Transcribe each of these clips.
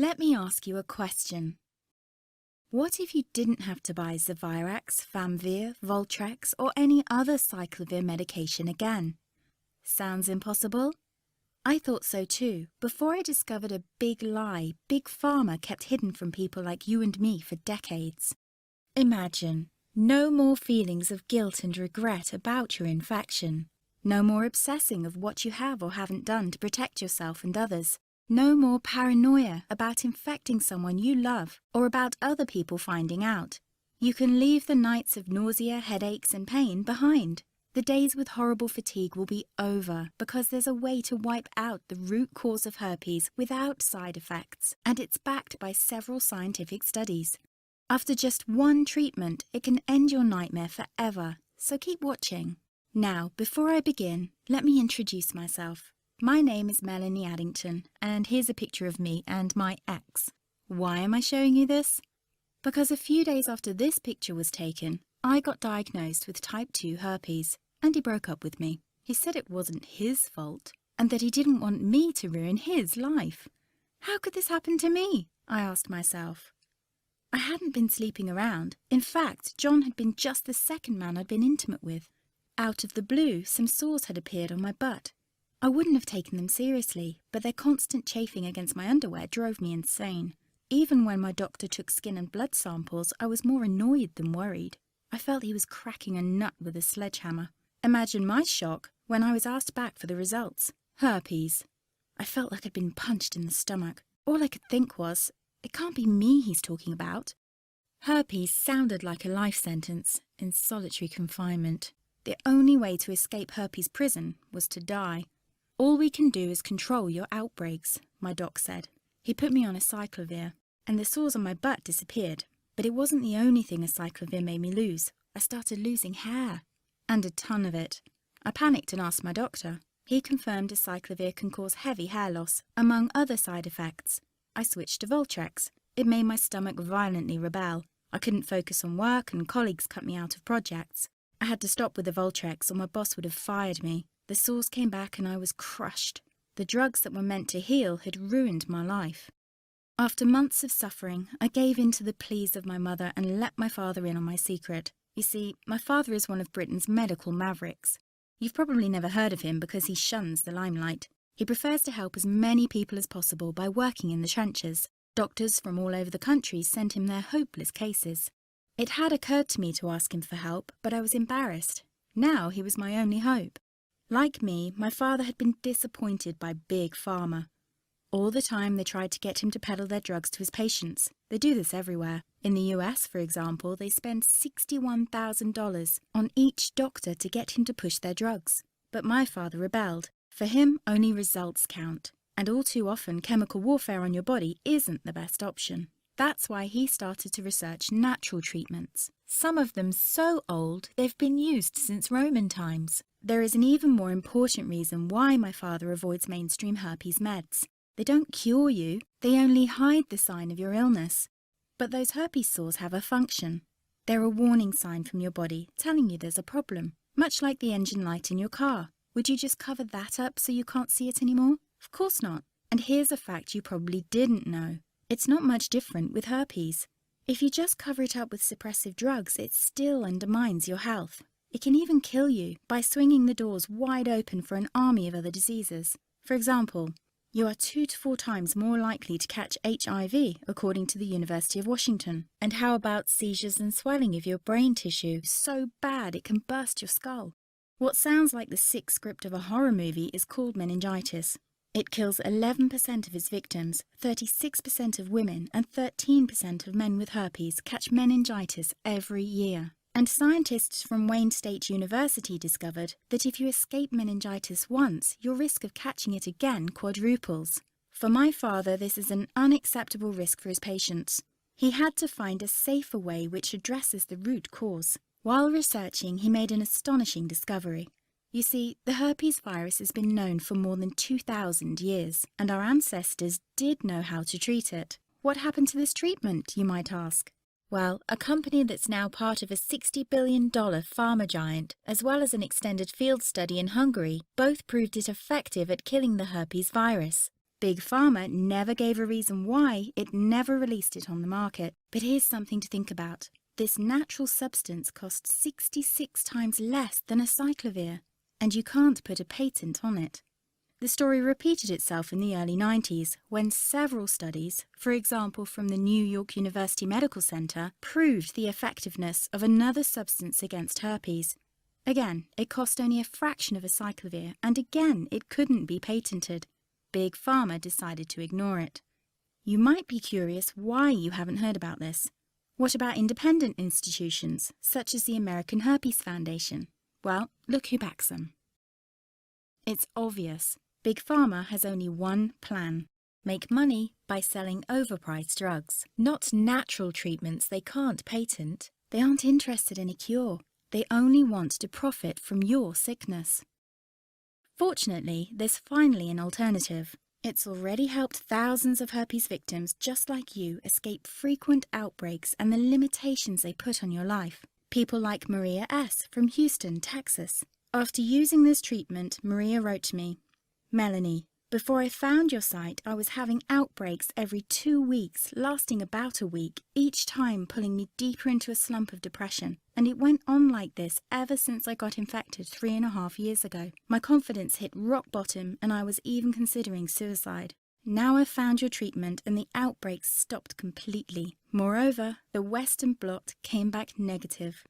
Let me ask you a question. What if you didn't have to buy Zavirax, Famvir, Voltrex, or any other cyclovir medication again? Sounds impossible? I thought so too, before I discovered a big lie Big Pharma kept hidden from people like you and me for decades. Imagine, no more feelings of guilt and regret about your infection. No more obsessing of what you have or haven't done to protect yourself and others. No more paranoia about infecting someone you love or about other people finding out. You can leave the nights of nausea, headaches and pain behind. The days with horrible fatigue will be over because there's a way to wipe out the root cause of herpes without side effects, and it's backed by several scientific studies. After just one treatment, it can end your nightmare forever, so keep watching. Now, before I begin, let me introduce myself. My name is Melanie Addington, and here's a picture of me and my ex. Why am I showing you this? Because a few days after this picture was taken, I got diagnosed with type 2 herpes, and he broke up with me. He said it wasn't his fault, and that he didn't want me to ruin his life. How could this happen to me? I asked myself. I hadn't been sleeping around. In fact, John had been just the second man I'd been intimate with. Out of the blue, some sores had appeared on my butt. I wouldn't have taken them seriously, but their constant chafing against my underwear drove me insane. Even when my doctor took skin and blood samples, I was more annoyed than worried. I felt he was cracking a nut with a sledgehammer. Imagine my shock when I was asked back for the results. Herpes. I felt like I'd been punched in the stomach. All I could think was, it can't be me he's talking about. Herpes sounded like a life sentence in solitary confinement. The only way to escape herpes prison was to die. All we can do is control your outbreaks, my doc said. He put me on a cyclovir, and the sores on my butt disappeared. But it wasn't the only thing a cyclovir made me lose. I started losing hair, and a ton of it. I panicked and asked my doctor. He confirmed a cyclovir can cause heavy hair loss, among other side effects. I switched to Voltrex. It made my stomach violently rebel. I couldn't focus on work, and colleagues cut me out of projects. I had to stop with the Voltrex or my boss would have fired me. The sores came back and I was crushed. The drugs that were meant to heal had ruined my life. After months of suffering, I gave in to the pleas of my mother and let my father in on my secret. You see, my father is one of Britain's medical mavericks. You've probably never heard of him because he shuns the limelight. He prefers to help as many people as possible by working in the trenches. Doctors from all over the country sent him their hopeless cases. It had occurred to me to ask him for help, but I was embarrassed. Now he was my only hope. Like me, my father had been disappointed by Big Pharma. All the time they tried to get him to peddle their drugs to his patients. They do this everywhere. In the US, for example, they spend $61,000 on each doctor to get him to push their drugs. But my father rebelled. For him, only results count. And all too often, chemical warfare on your body isn't the best option. That's why he started to research natural treatments. Some of them so old, they've been used since Roman times. There is an even more important reason why my father avoids mainstream herpes meds. They don't cure you, they only hide the sign of your illness. But those herpes sores have a function. They're a warning sign from your body telling you there's a problem, much like the engine light in your car. Would you just cover that up so you can't see it anymore? Of course not. And here's a fact you probably didn't know. It's not much different with herpes. If you just cover it up with suppressive drugs, it still undermines your health. It can even kill you by swinging the doors wide open for an army of other diseases. For example, you are 2 to 4 times more likely to catch HIV, according to the University of Washington. And how about seizures and swelling of your brain tissue so bad it can burst your skull? What sounds like the sick script of a horror movie is called meningitis. It kills 11% of its victims, 36% of women and 13% of men with herpes catch meningitis every year. And scientists from Wayne State University discovered that if you escape meningitis once, your risk of catching it again quadruples. For my father, this is an unacceptable risk for his patients. He had to find a safer way which addresses the root cause. While researching, he made an astonishing discovery. You see, the herpes virus has been known for more than 2,000 years, and our ancestors did know how to treat it. What happened to this treatment, you might ask? Well, a company that's now part of a $60 billion pharma giant, as well as an extended field study in Hungary, both proved it effective at killing the herpes virus. Big Pharma never gave a reason why it never released it on the market. But here's something to think about. This natural substance costs 66 times less than acyclovir, and you can't put a patent on it. The story repeated itself in the early 90s when several studies, for example from the New York University Medical Center, proved the effectiveness of another substance against herpes. Again, it cost only a fraction of acyclovir, and again, it couldn't be patented. Big Pharma decided to ignore it. You might be curious why you haven't heard about this. What about independent institutions, such as the American Herpes Foundation? Well, look who backs them. It's obvious. Big Pharma has only one plan: make money by selling overpriced drugs, not natural treatments they can't patent. They aren't interested in a cure. They only want to profit from your sickness. Fortunately, there's finally an alternative. It's already helped thousands of herpes victims just like you escape frequent outbreaks and the limitations they put on your life. People like Maria S. from Houston, Texas. After using this treatment, Maria wrote to me, "Melanie, before I found your site, I was having outbreaks every 2 weeks, lasting about a week, each time pulling me deeper into a slump of depression. And it went on like this ever since I got infected 3.5 years ago. My confidence hit rock bottom and I was even considering suicide. Now I've found your treatment and the outbreaks stopped completely. Moreover, the Western blot came back negative.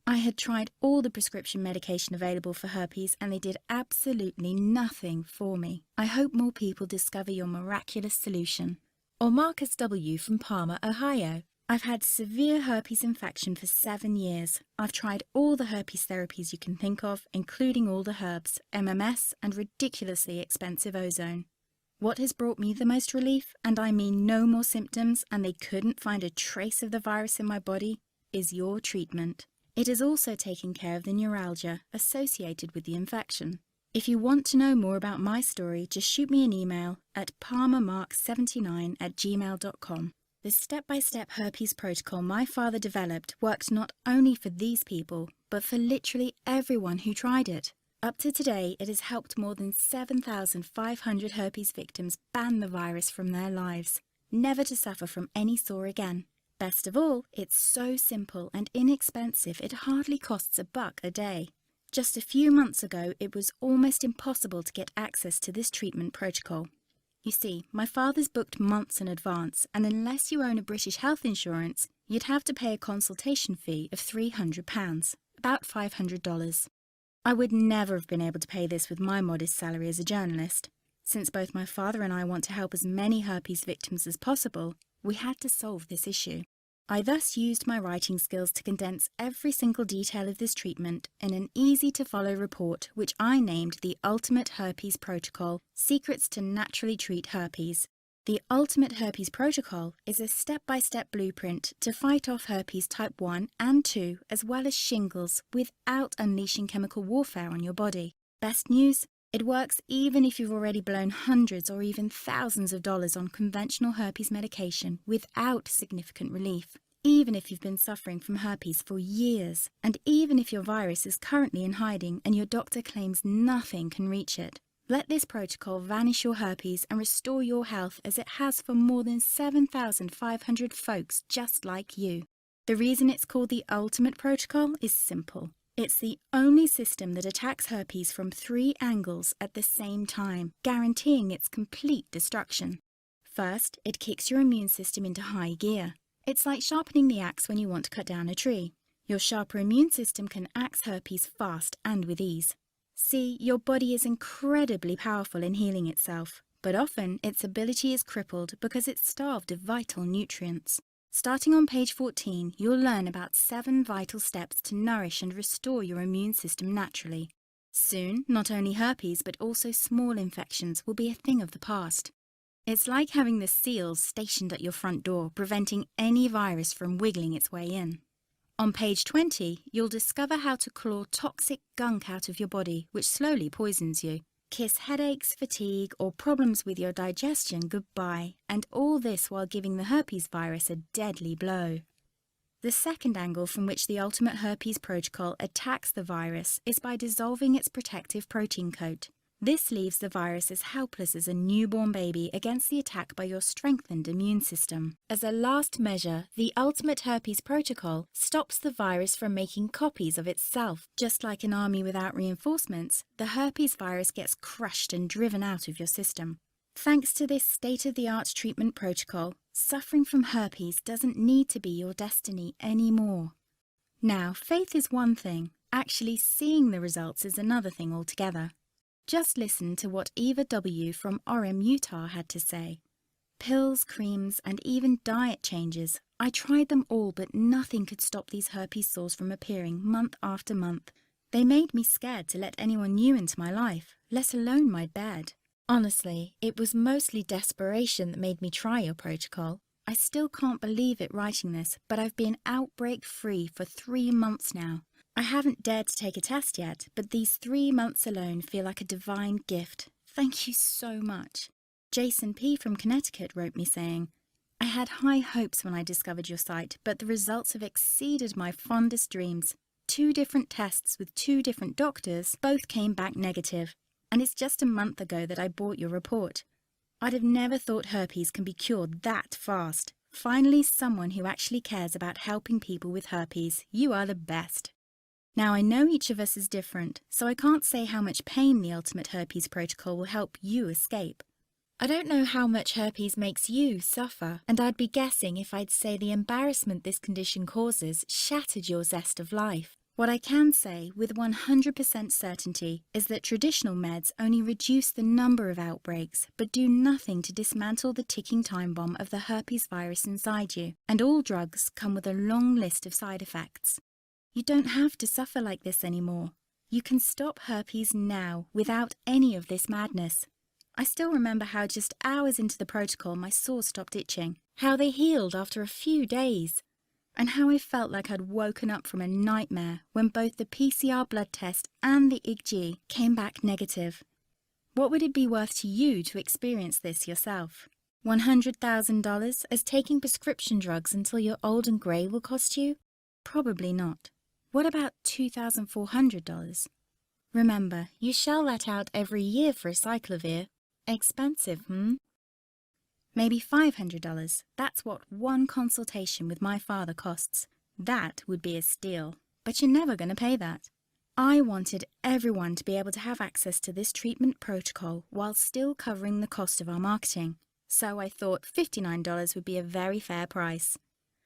I had tried all the prescription medication available for herpes and they did absolutely nothing for me. I hope more people discover your miraculous solution." Or Marcus W. from Parma, Ohio. "I've had severe herpes infection for 7 years. I've tried all the herpes therapies you can think of, including all the herbs, MMS, and ridiculously expensive ozone. What has brought me the most relief, and I mean no more symptoms, and they couldn't find a trace of the virus in my body, is your treatment. It has also taken care of the neuralgia associated with the infection. If you want to know more about my story, just shoot me an email at palmermark79@gmail.com. The step-by-step herpes protocol my father developed worked not only for these people, but for literally everyone who tried it. Up to today, it has helped more than 7,500 herpes victims ban the virus from their lives, never to suffer from any sore again. Best of all, it's so simple and inexpensive it hardly costs $1 a day. Just a few months ago, it was almost impossible to get access to this treatment protocol. You see, my father's booked months in advance, and unless you own a British health insurance, you'd have to pay a consultation fee of £300, about $500. I would never have been able to pay this with my modest salary as a journalist. Since both my father and I want to help as many herpes victims as possible, we had to solve this issue. I thus used my writing skills to condense every single detail of this treatment in an easy-to-follow report which I named the Ultimate Herpes Protocol: Secrets to Naturally Treat Herpes. The Ultimate Herpes Protocol is a step-by-step blueprint to fight off herpes type 1 and 2 as well as shingles without unleashing chemical warfare on your body. Best news? It works even if you've already blown hundreds or even thousands of dollars on conventional herpes medication without significant relief, even if you've been suffering from herpes for years, and even if your virus is currently in hiding and your doctor claims nothing can reach it. Let this protocol vanish your herpes and restore your health as it has for more than 7,500 folks just like you. The reason it's called the Ultimate Protocol is simple. It's the only system that attacks herpes from 3 angles at the same time, guaranteeing its complete destruction. First, it kicks your immune system into high gear. It's like sharpening the axe when you want to cut down a tree. Your sharper immune system can axe herpes fast and with ease. See, your body is incredibly powerful in healing itself, but often its ability is crippled because it's starved of vital nutrients. Starting on page 14, you'll learn about 7 vital steps to nourish and restore your immune system naturally. Soon, not only herpes but also small infections will be a thing of the past. It's like having the seals stationed at your front door, preventing any virus from wiggling its way in. On page 20, you'll discover how to claw toxic gunk out of your body, which slowly poisons you. Kiss headaches, fatigue, or problems with your digestion goodbye, and all this while giving the herpes virus a deadly blow. The second angle from which the Ultimate Herpes Protocol attacks the virus is by dissolving its protective protein coat. This leaves the virus as helpless as a newborn baby against the attack by your strengthened immune system. As a last measure, the Ultimate Herpes Protocol stops the virus from making copies of itself. Just like an army without reinforcements, the herpes virus gets crushed and driven out of your system. Thanks to this state-of-the-art treatment protocol, suffering from herpes doesn't need to be your destiny anymore. Now, faith is one thing. Actually seeing the results is another thing altogether. Just listen to what Eva W. from Orem, Utah had to say. Pills, creams, and even diet changes. I tried them all, but nothing could stop these herpes sores from appearing month after month. They made me scared to let anyone new into my life, let alone my bed. Honestly, it was mostly desperation that made me try your protocol. I still can't believe it writing this, but I've been outbreak-free for 3 months now. I haven't dared to take a test yet, but these 3 months alone feel like a divine gift. Thank you so much. Jason P. from Connecticut wrote me saying, I had high hopes when I discovered your site, but the results have exceeded my fondest dreams. 2 different tests with 2 different doctors both came back negative, and it's just a month ago that I bought your report. I'd have never thought herpes can be cured that fast. Finally, someone who actually cares about helping people with herpes. You are the best. Now, I know each of us is different, so I can't say how much pain the Ultimate Herpes Protocol will help you escape. I don't know how much herpes makes you suffer, and I'd be guessing if I'd say the embarrassment this condition causes shattered your zest of life. What I can say with 100% certainty is that traditional meds only reduce the number of outbreaks, but do nothing to dismantle the ticking time bomb of the herpes virus inside you, and all drugs come with a long list of side effects. You don't have to suffer like this anymore. You can stop herpes now without any of this madness. I still remember how just hours into the protocol my sores stopped itching, how they healed after a few days, and how I felt like I'd woken up from a nightmare when both the PCR blood test and the IgG came back negative. What would it be worth to you to experience this yourself? $100,000 as taking prescription drugs until you're old and grey will cost you? Probably not. What about $2,400? Remember, you shell that out every year for a cyclovir. Expensive, Maybe $500. That's what one consultation with my father costs. That would be a steal. But you're never going to pay that. I wanted everyone to be able to have access to this treatment protocol while still covering the cost of our marketing. So I thought $59 would be a very fair price.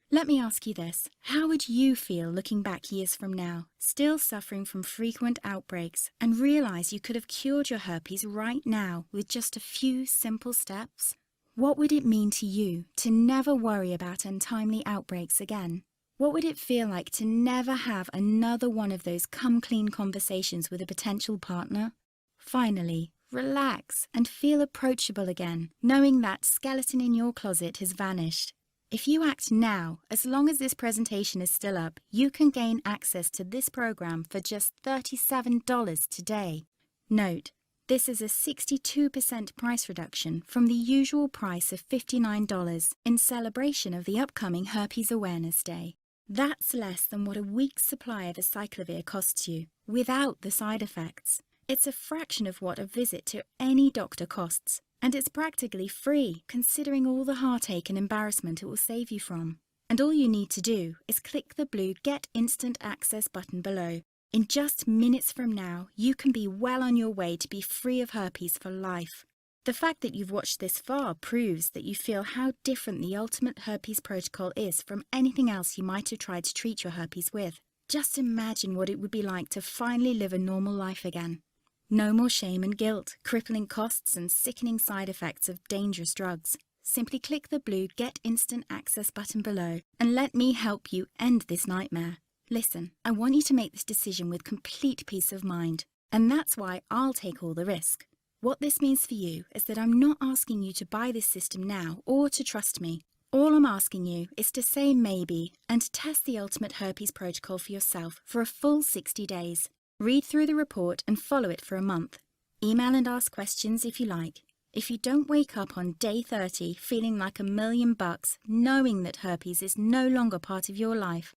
Let me ask you this. How would you feel looking back years from now, still suffering from frequent outbreaks, and realize you could have cured your herpes right now with just a few simple steps? What would it mean to you to never worry about untimely outbreaks again? What would it feel like to never have another one of those come-clean conversations with a potential partner? Finally, relax and feel approachable again, knowing that skeleton in your closet has vanished. If you act now, as long as this presentation is still up, you can gain access to this program for just $37 today. Note, this is a 62% price reduction from the usual price of $59 in celebration of the upcoming Herpes Awareness Day. That's less than what a week's supply of acyclovir costs you, without the side effects. It's a fraction of what a visit to any doctor costs. And it's practically free, considering all the heartache and embarrassment it will save you from. And all you need to do is click the blue Get Instant Access button below. In just minutes from now, you can be well on your way to be free of herpes for life. The fact that you've watched this far proves that you feel how different the Ultimate Herpes Protocol is from anything else you might have tried to treat your herpes with. Just imagine what it would be like to finally live a normal life again. No more shame and guilt, crippling costs and sickening side effects of dangerous drugs. Simply click the blue Get Instant Access button below and let me help you end this nightmare. Listen, I want you to make this decision with complete peace of mind, and that's why I'll take all the risk. What this means for you is that I'm not asking you to buy this system now or to trust me. All I'm asking you is to say maybe and test the Ultimate Herpes Protocol for yourself for a full 60 days. Read through the report and follow it for a month. Email and ask questions if you like. If you don't wake up on day 30 feeling like $1,000,000, knowing that herpes is no longer part of your life,